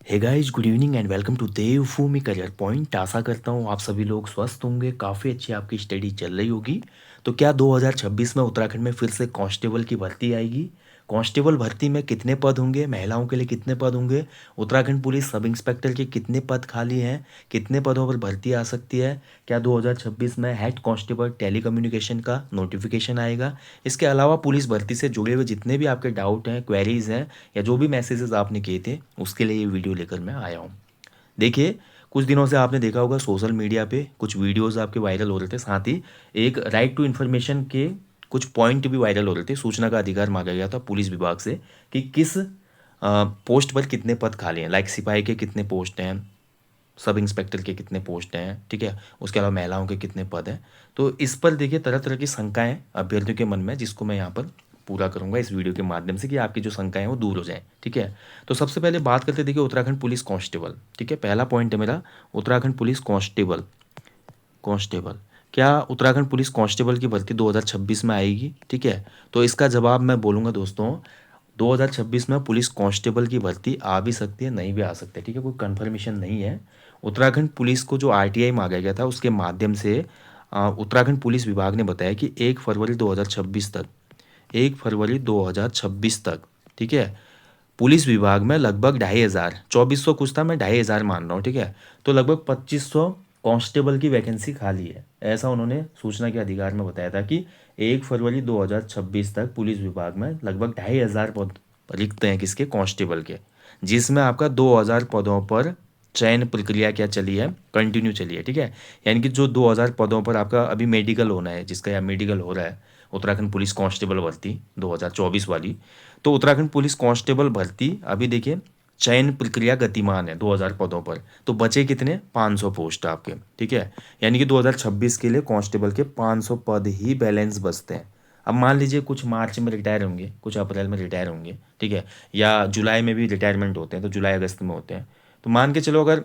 Hey guys, good evening and welcome to Devbhoomi career point. आशा करता हूँ आप सभी लोग स्वस्थ होंगे, काफ़ी अच्छी आपकी स्टडी चल रही होगी। तो क्या 2026 में उत्तराखंड में फिर से कांस्टेबल की भर्ती आएगी? कांस्टेबल भर्ती में कितने पद होंगे, महिलाओं के लिए कितने पद होंगे, उत्तराखंड पुलिस सब इंस्पेक्टर के कितने पद खाली हैं, कितने पदों पर भर्ती आ सकती है, क्या 2026 में हेड कांस्टेबल टेलीकम्युनिकेशन का नोटिफिकेशन आएगा? इसके अलावा पुलिस भर्ती से जुड़े हुए जितने भी आपके डाउट हैं, क्वेरीज हैं, या जो भी मैसेजेस आपने किए थे, उसके लिए ये वीडियो लेकर मैं आया हूँ। देखिए, कुछ दिनों से आपने देखा होगा सोशल मीडिया पे कुछ वीडियोस आपके वायरल हो रहे थे, साथ ही एक राइट टू इन्फॉर्मेशन के कुछ पॉइंट भी वायरल हो रहे थे। सूचना का अधिकार मांगा गया था पुलिस विभाग से कि किस पोस्ट पर कितने पद खाली हैं, लाइक सिपाही के कितने पोस्ट हैं, सब इंस्पेक्टर के कितने पोस्ट हैं, ठीक है, उसके अलावा महिलाओं के कितने पद हैं। तो इस पर देखिए तरह तरह की शंकाएं अभ्यर्थियों के मन में, जिसको मैं यहाँ पर पूरा करूंगा इस वीडियो के माध्यम से कि आपकी जो शंकाएं हैं वो दूर हो जाएं, ठीक है। तो सबसे पहले बात करते हैं, देखिए, उत्तराखंड पुलिस कांस्टेबल, ठीक है, पहला पॉइंट है मेरा, उत्तराखंड पुलिस कांस्टेबल। कांस्टेबल, क्या उत्तराखंड पुलिस कांस्टेबल की भर्ती 2026 में आएगी? ठीक है, तो इसका जवाब मैं बोलूँगा दोस्तों, 2026 में पुलिस कांस्टेबल की भर्ती आ भी सकती है, नहीं भी आ सकती है, ठीक है, कोई कंफर्मेशन नहीं है। उत्तराखंड पुलिस को जो आरटीआई मांगा गया था उसके माध्यम से उत्तराखंड पुलिस विभाग ने बताया कि 1 फरवरी 2026 तक, 1 फरवरी 2026 तक, ठीक है, पुलिस विभाग में लगभग 2,500, 2,400 कुछ था, मैं 2,500 मान रहा हूँ, ठीक है, तो लगभग 2,500 कांस्टेबल की वैकेंसी खाली है, ऐसा उन्होंने सूचना के अधिकार में बताया था कि 1 फरवरी 2026 तक पुलिस विभाग में लगभग 2,500 पद रिक्त हैं, किसके, कांस्टेबल के, जिसमें आपका 2,000 पदों पर चयन प्रक्रिया क्या चली है, कंटिन्यू चली है, ठीक है। यानी कि जो 2,000 पदों पर आपका अभी मेडिकल होना है, जिसका या मेडिकल हो रहा है, उत्तराखंड पुलिस कांस्टेबल भर्ती 2024 वाली, तो उत्तराखंड पुलिस कांस्टेबल भर्ती अभी देखिए चयन प्रक्रिया गतिमान है 2,000 पदों पर, तो बचे कितने, 500 पोस्ट आपके, ठीक है। यानी कि 2026 के लिए कांस्टेबल के 500 पद ही बैलेंस बचते हैं। अब मान लीजिए कुछ मार्च में रिटायर होंगे, कुछ अप्रैल में रिटायर होंगे, ठीक है, या जुलाई में भी रिटायरमेंट होते हैं, तो जुलाई अगस्त में होते हैं। तो मान के चलो, अगर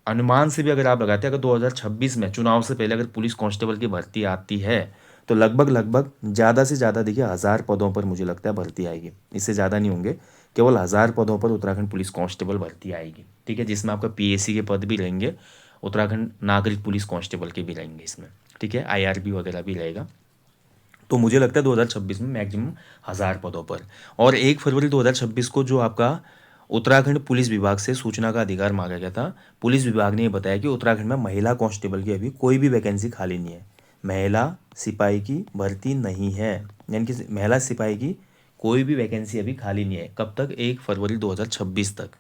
अनुमान से भी अगर आप लगाते हैं, अगर 2026 में चुनाव से पहले अगर पुलिस कांस्टेबल की भर्ती आती है, तो लगभग लगभग ज़्यादा से ज़्यादा देखिए 1,000 पदों पर मुझे लगता है भर्ती आएगी, इससे ज़्यादा नहीं होंगे, केवल 1,000 पदों पर उत्तराखंड पुलिस कांस्टेबल भर्ती आएगी, ठीक है, जिसमें आपका पीएसी के पद भी रहेंगे, उत्तराखंड नागरिक पुलिस कांस्टेबल के भी रहेंगे इसमें, ठीक है, आईआरबी वगैरह भी रहेगा। तो मुझे लगता है 2026 में मैक्सिमम 1,000 पदों पर। और 1 फरवरी 2026 को जो आपका उत्तराखंड पुलिस विभाग से सूचना का अधिकार मांगा गया था, पुलिस विभाग ने ये बताया कि उत्तराखंड में महिला कांस्टेबल की अभी कोई भी वैकेंसी खाली नहीं है, महिला सिपाही की भर्ती नहीं है, यानी कि महिला सिपाही की कोई भी वैकेंसी अभी खाली नहीं है। कब तक, 1 फरवरी 2026 तक,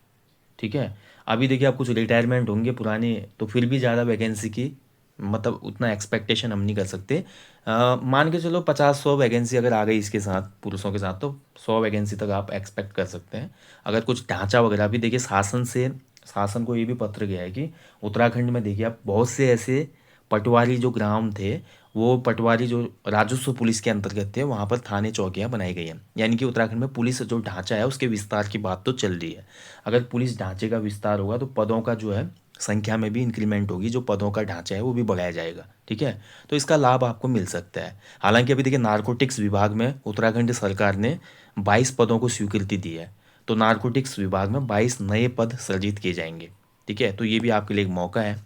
ठीक है। अभी देखिए आप कुछ रिटायरमेंट होंगे पुराने, तो फिर भी ज़्यादा वैकेंसी की मतलब उतना एक्सपेक्टेशन हम नहीं कर सकते। मान के चलो 50-100 वैकेंसी अगर आ गई इसके साथ, पुरुषों के साथ, तो 100 वैकेंसी तक आप एक्सपेक्ट कर सकते हैं। अगर कुछ ढांचा वगैरह भी देखिए, शासन को ये भी पत्र गया है कि उत्तराखंड में देखिए आप बहुत से ऐसे पटवारी जो ग्राम थे, वो पटवारी जो राजस्व पुलिस के अंतर्गत थे, वहाँ पर थाने चौकियाँ बनाई गई हैं, यानी कि उत्तराखंड में पुलिस जो ढांचा है उसके विस्तार की बात तो चल रही है। अगर पुलिस ढांचे का विस्तार होगा तो पदों का जो है संख्या में भी इंक्रीमेंट होगी, जो पदों का ढांचा है वो भी बढ़ाया जाएगा, ठीक है। तो इसका लाभ आपको मिल सकता है। हालांकि अभी देखिए नारकोटिक्स विभाग में उत्तराखंड सरकार ने 22 पदों को स्वीकृति दी है, तो नारकोटिक्स विभाग में 22 नए पद सृजित किए जाएंगे, ठीक है, तो ये भी आपके लिए एक मौका है।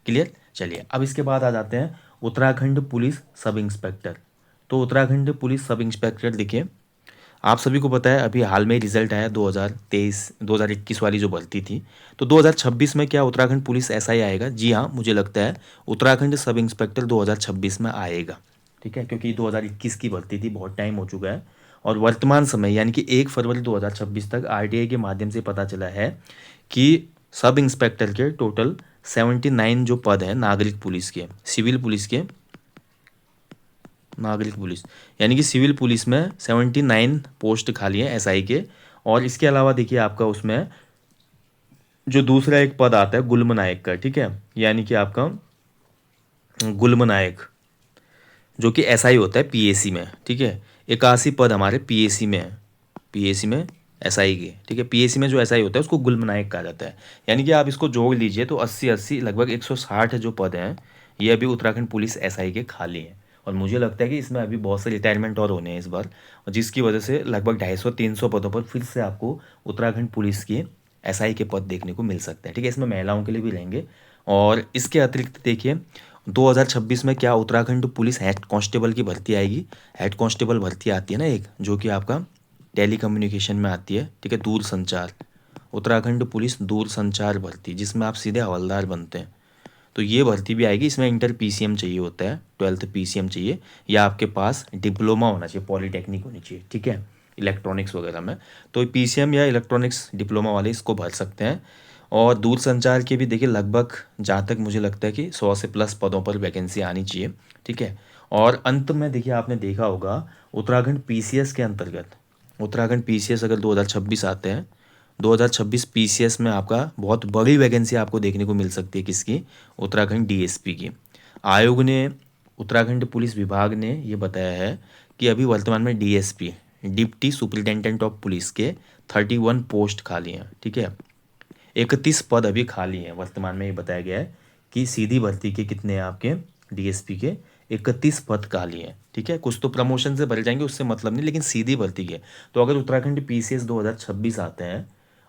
क्लियर, चलिए अब इसके बाद आ जाते हैं उत्तराखंड पुलिस सब इंस्पेक्टर। तो उत्तराखंड पुलिस सब इंस्पेक्टर देखिए, आप सभी को पता है अभी हाल में रिजल्ट आया 2023 2021 वाली जो भर्ती थी, तो 2026 में क्या उत्तराखंड पुलिस एसआई आएगा? जी हाँ, मुझे लगता है उत्तराखंड सब इंस्पेक्टर 2026 में आएगा, ठीक है, क्योंकि 2021 की भर्ती थी, बहुत टाइम हो चुका है। और वर्तमान समय यानी कि 1 फरवरी 2026 तक आरटीआई के माध्यम से पता चला है कि सब इंस्पेक्टर के टोटल 79 जो पद हैं नागरिक पुलिस के, सिविल पुलिस के, नागरिक पुलिस यानी कि सिविल पुलिस में 79 पोस्ट खाली हैं एसआई के। और इसके अलावा देखिए आपका उसमें जो दूसरा एक पद आता है गुल्म नायक का, ठीक है, यानी कि आपका गुल्म नायक जो कि एसआई होता है पीएसी में, ठीक है, 81 पद हमारे पीएसी में है, पीएसी में एसआई के, ठीक है, पीएसी में जो एसआई होता है उसको गुल्म नायक कहा जाता है। यानी कि आप इसको जोड़ लीजिए तो 80-80 लगभग 160 जो पद हैं, ये अभी उत्तराखंड पुलिस एसआई के खाली हैं। और मुझे लगता है कि इसमें अभी बहुत से रिटायरमेंट और होने हैं इस बार, और जिसकी वजह से लगभग 250-300 पदों पर फिर से आपको उत्तराखंड पुलिस की एसआई के पद देखने को मिल सकते हैं, ठीक है। इसमें महिलाओं के लिए भी रहेंगे। और इसके अतिरिक्त देखिए 2026 में क्या उत्तराखंड पुलिस हेड कांस्टेबल की भर्ती आएगी। हेड कांस्टेबल भर्ती आती है ना एक, जो कि आपका टेली कम्युनिकेशन में आती है, ठीक है, दूर संचार, उत्तराखंड पुलिस दूर संचार भर्ती, जिसमें आप सीधे हवलदार बनते हैं। तो ये भर्ती भी आएगी। इसमें इंटर पीसीएम चाहिए होता है, 12th पीसीएम चाहिए, या आपके पास डिप्लोमा होना चाहिए, पॉलीटेक्निक होनी चाहिए, ठीक है, इलेक्ट्रॉनिक्स वगैरह में। तो पीसीएम या इलेक्ट्रॉनिक्स डिप्लोमा वाले इसको भर सकते हैं। और दूर संचार के भी देखिए लगभग, जहाँ तक मुझे लगता है कि 100 से प्लस पदों पर वैकेंसी आनी चाहिए, ठीक है। और अंत में देखिए आपने देखा होगा उत्तराखंड पीसीएस के अंतर्गत, उत्तराखंड पीसीएस अगर 2026 आते हैं, 2026 पीसीएस में आपका बहुत बड़ी वैकेंसी आपको देखने को मिल सकती है, किसकी, उत्तराखंड डीएसपी की। आयोग ने, उत्तराखंड पुलिस विभाग ने ये बताया है कि अभी वर्तमान में DSP, deputy superintendent of police के 31 पोस्ट खाली हैं, ठीक है। 31 पद अभी खाली हैं वर्तमान में, ये बताया गया है कि सीधी भर्ती के कितने हैं आपके, डीएसपी के 31 पद खाली हैं, ठीक है। कुछ तो प्रमोशन से भरे जाएंगे, उससे मतलब नहीं, लेकिन सीधी भर्ती के। तो अगर उत्तराखंड पीसीएस 2026 आते हैं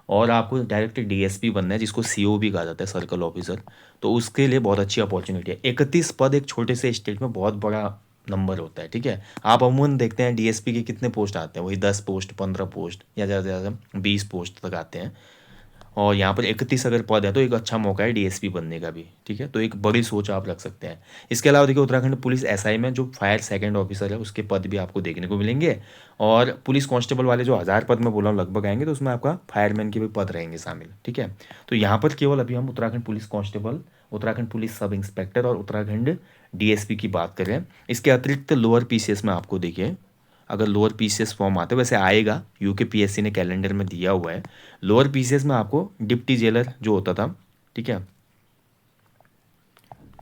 और आपको डायरेक्ट डीएसपी बनना है, जिसको सीओ भी कहा जाता है, सर्कल ऑफिसर, तो उसके लिए बहुत अच्छी अपॉर्चुनिटी है। 31 पद एक छोटे से स्टेट में बहुत बड़ा नंबर होता है, ठीक है। आप अमूमन देखते हैं डीएसपी के कितने पोस्ट आते हैं, वही 10 पोस्ट, 15 पोस्ट, या ज़्यादा से ज़्यादा 20 पोस्ट तक आते हैं। और यहाँ पर 31 अगर पद है तो एक अच्छा मौका है डीएसपी बनने का भी, ठीक है। तो एक बड़ी सोच आप रख सकते हैं। इसके अलावा देखिए उत्तराखंड पुलिस एसआई में जो फायर सेकंड ऑफिसर है उसके पद भी आपको देखने को मिलेंगे। और पुलिस कांस्टेबल वाले जो 1000 पद में बोला हूँ लगभग आएंगे, तो उसमें आपका फायरमैन के भी पद रहेंगे शामिल, ठीक है। तो यहाँ पर केवल अभी हम Uttarakhand police constable, Uttarakhand police sub inspector और उत्तराखंड डीएसपी की बात कर रहे हैं। इसके अतिरिक्त लोअर पीसीएस में आपको देखिए, अगर लोअर पीसीएस फॉर्म आते, वैसे आएगा, यूके पीएससी ने कैलेंडर में दिया हुआ है। लोअर पीसीएस में आपको डिप्टी जेलर जो होता था, ठीक है,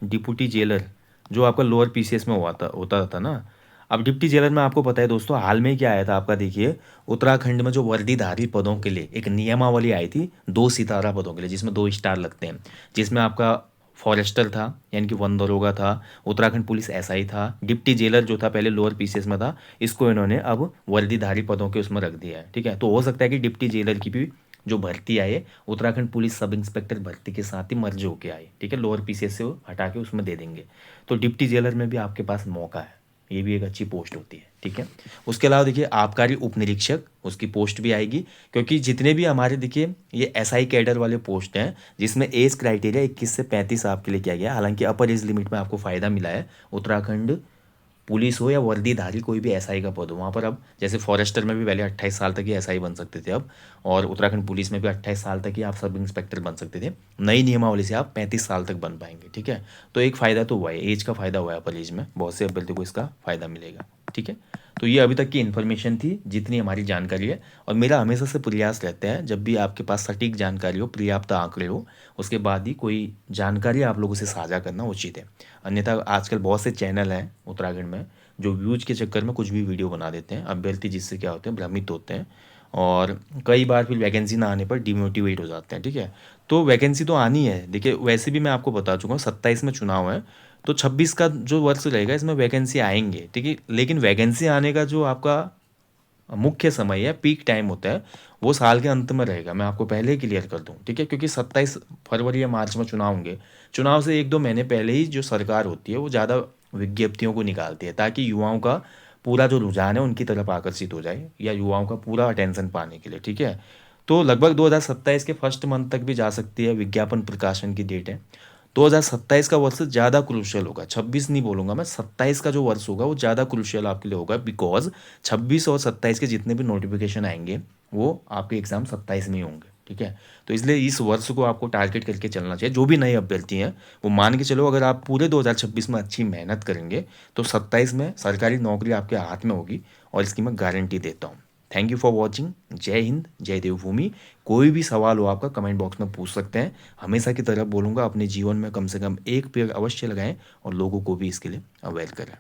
डिप्टी जेलर जो आपका लोअर पीसीएस में होता था ना। अब डिप्टी जेलर में आपको पता है दोस्तों, हाल में क्या आया था आपका, देखिए उत्तराखंड में जो वर्दीधारी पदों के लिए एक नियमावली आई थी, 2 सितारा पदों के लिए, जिसमें 2 स्टार लगते हैं, जिसमें आपका फॉरेस्टर था, यानी कि वन दरोगा था, उत्तराखंड पुलिस एसआई था, डिप्टी जेलर जो था पहले लोअर पीसीएस में था, इसको इन्होंने अब वर्दीधारी पदों के उसमें रख दिया है, ठीक है। तो हो सकता है कि डिप्टी जेलर की भी जो भर्ती आए उत्तराखंड पुलिस सब इंस्पेक्टर भर्ती के साथ ही मर्ज होके आए, ठीक है, लोअर पीसीएस से वो हटा के उसमें दे देंगे। तो डिप्टी जेलर में भी आपके पास मौका है, ये भी एक अच्छी पोस्ट होती है, ठीक है। उसके अलावा देखिए आबकारी उप निरीक्षक, उसकी पोस्ट भी आएगी, क्योंकि जितने भी हमारे देखिए ये एसआई कैडर वाले पोस्ट हैं, जिसमें एज क्राइटेरिया 21 से 35 आपके लिए किया गया। हालांकि अपर एज लिमिट में आपको फ़ायदा मिला है, उत्तराखंड पुलिस हो या वर्दीधारी कोई भी एसआई का पद हो, वहाँ पर अब जैसे फॉरेस्टर में भी पहले 28 साल तक ही एसआई बन सकते थे अब, और उत्तराखंड पुलिस में भी 28 साल तक ही आप सब इंस्पेक्टर बन सकते थे। नई नियमावली से आप 35 साल तक बन पाएंगे, ठीक है। तो एक फ़ायदा तो हुआ है, एज का फ़ायदा हुआ है अपर एज में, बहुत से अभ्यर्थियों को इसका फ़ायदा मिलेगा, ठीक है। तो ये अभी तक की इन्फॉर्मेशन थी, जितनी हमारी जानकारी है। और मेरा हमेशा से प्रयास रहता है, जब भी आपके पास सटीक जानकारी हो, पर्याप्त आंकड़े हो, उसके बाद ही कोई जानकारी आप लोगों से साझा करना उचित है। अन्यथा आजकल बहुत से चैनल हैं उत्तराखंड में जो व्यूज के चक्कर में कुछ भी वीडियो बना देते हैं अभ्यर्थी, जिससे क्या होते हैं, भ्रमित होते हैं, और कई बार फिर वैकेंसी ना आने पर डिमोटिवेट हो जाते हैं, ठीक है। तो वैकेंसी तो आनी है, देखिए वैसे भी मैं आपको बता चुका हूँ 27 में चुनाव है, तो 26 का जो वर्ष रहेगा इसमें वैकेंसी आएंगे, ठीक है। लेकिन वैकेंसी आने का जो आपका मुख्य समय है, पीक टाइम होता है, वो साल के अंत में रहेगा, मैं आपको पहले ही क्लियर कर दूं, ठीक है। क्योंकि 27 फरवरी या मार्च में चुनाव होंगे, चुनाव से 1-2 महीने पहले ही जो सरकार होती है वो ज़्यादा विज्ञप्तियों को निकालती है, ताकि युवाओं का पूरा जो रुझान है उनकी तरफ आकर्षित हो जाए, या युवाओं का पूरा अटेंशन पाने के लिए, ठीक है। तो लगभग 2027 के फर्स्ट मंथ तक भी जा सकती है, विज्ञापन प्रकाशन की डेट है। 2027 का वर्ष ज़्यादा क्रूशियल होगा, 26 नहीं बोलूँगा मैं, 27 का जो वर्ष होगा वो ज़्यादा क्रूशियल आपके लिए होगा, बिकॉज 26 और 27 के जितने भी नोटिफिकेशन आएंगे वो आपके एग्ज़ाम 27 में ही होंगे, ठीक है। तो इसलिए इस वर्ष को आपको टारगेट करके चलना चाहिए। जो भी नए अभ्यर्थी हैं वो मान के चलो, अगर आप पूरे 2026 में अच्छी मेहनत करेंगे तो 27 में सरकारी नौकरी आपके हाथ में होगी, और इसकी मैं गारंटी देता हूँ। Thank you for watching. जय हिंद, जय देवभूमि। कोई भी सवाल हो आपका कमेंट बॉक्स में पूछ सकते हैं। हमेशा की तरह बोलूँगा, अपने जीवन में कम से कम एक पेड़ अवश्य लगाएं और लोगों को भी इसके लिए अवेयर करें।